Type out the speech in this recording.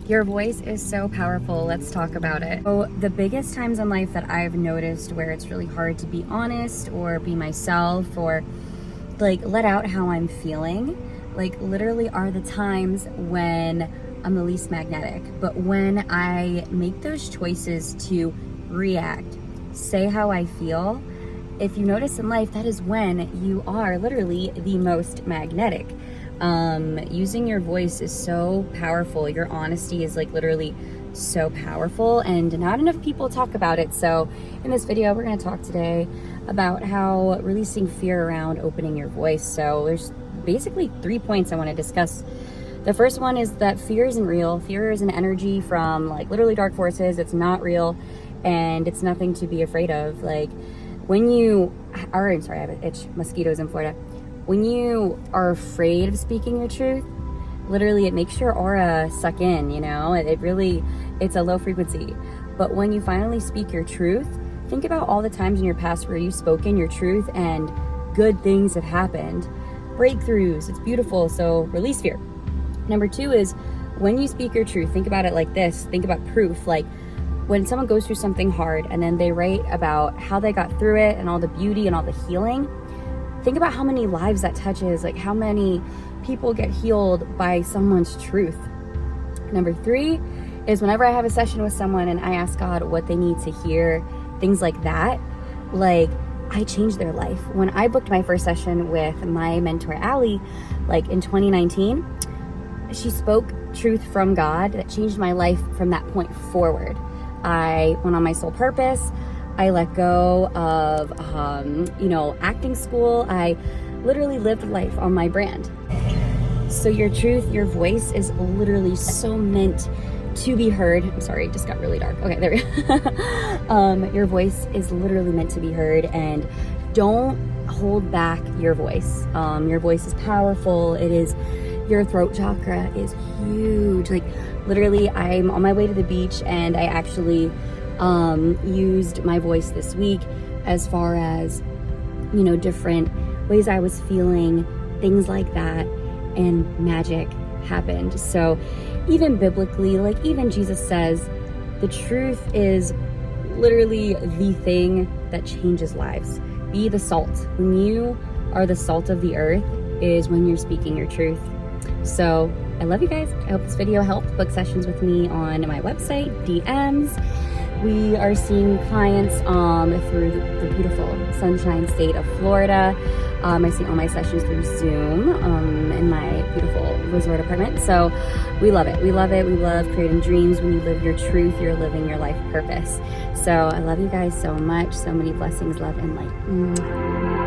Your voice is so powerful. Let's talk about it. So the biggest times in life that I've noticed where it's really hard to be honest or be myself or like let out how I'm feeling, like literally are the times when I'm the least magnetic. But when I make those choices to react, say how I feel, if you notice in life, that is when you are literally the most magnetic. Using your voice is so powerful. Your honesty is like literally so powerful, and not enough people talk about it. So in this video, we're going to talk today about how releasing fear around opening your voice. So there's basically 3 points I want to discuss. The first one is that fear isn't real. Fear is an energy from like literally dark forces. It's not real, and it's nothing to be afraid of. Like when you are, I'm sorry, I have an itch, mosquitoes in Florida. When you are afraid of speaking your truth, literally it makes your aura suck in, you know? It's a low frequency. But when you finally speak your truth, think about all the times in your past where you've spoken your truth and good things have happened. Breakthroughs, it's beautiful, so release fear. Number 2 is when you speak your truth, think about it like this. Think about proof. Like when someone goes through something hard and then they write about how they got through it and all the beauty and all the healing, think about how many lives that touches, like how many people get healed by someone's truth. Number 3 is whenever I have a session with someone and I ask God what they need to hear, things like that, like I changed their life. When I booked my first session with my mentor, Allie, like in 2019, she spoke truth from God that changed my life from that point forward. I went on my soul purpose. I let go of, acting school. I literally lived life on my brand. So your truth, your voice is literally so meant to be heard. I'm sorry, it just got really dark. Okay, there we go. Your voice is literally meant to be heard, and don't hold back your voice. Your voice is powerful. Your throat chakra is huge. Like literally, I'm on my way to the beach and I actually used my voice this week as far as, different ways I was feeling, things like that, and magic happened. So even biblically, like even Jesus says, the truth is literally the thing that changes lives. Be the salt. When you are the salt of the earth is when you're speaking your truth. So I love you guys. I hope this video helped. Book sessions with me on my website, DMs. We are seeing clients through the beautiful sunshine state of Florida. I see all my sessions through Zoom in my beautiful resort apartment. So we love it. We love it. We love creating dreams. When you live your truth, you're living your life purpose. So I love you guys so much. So many blessings, love, and light.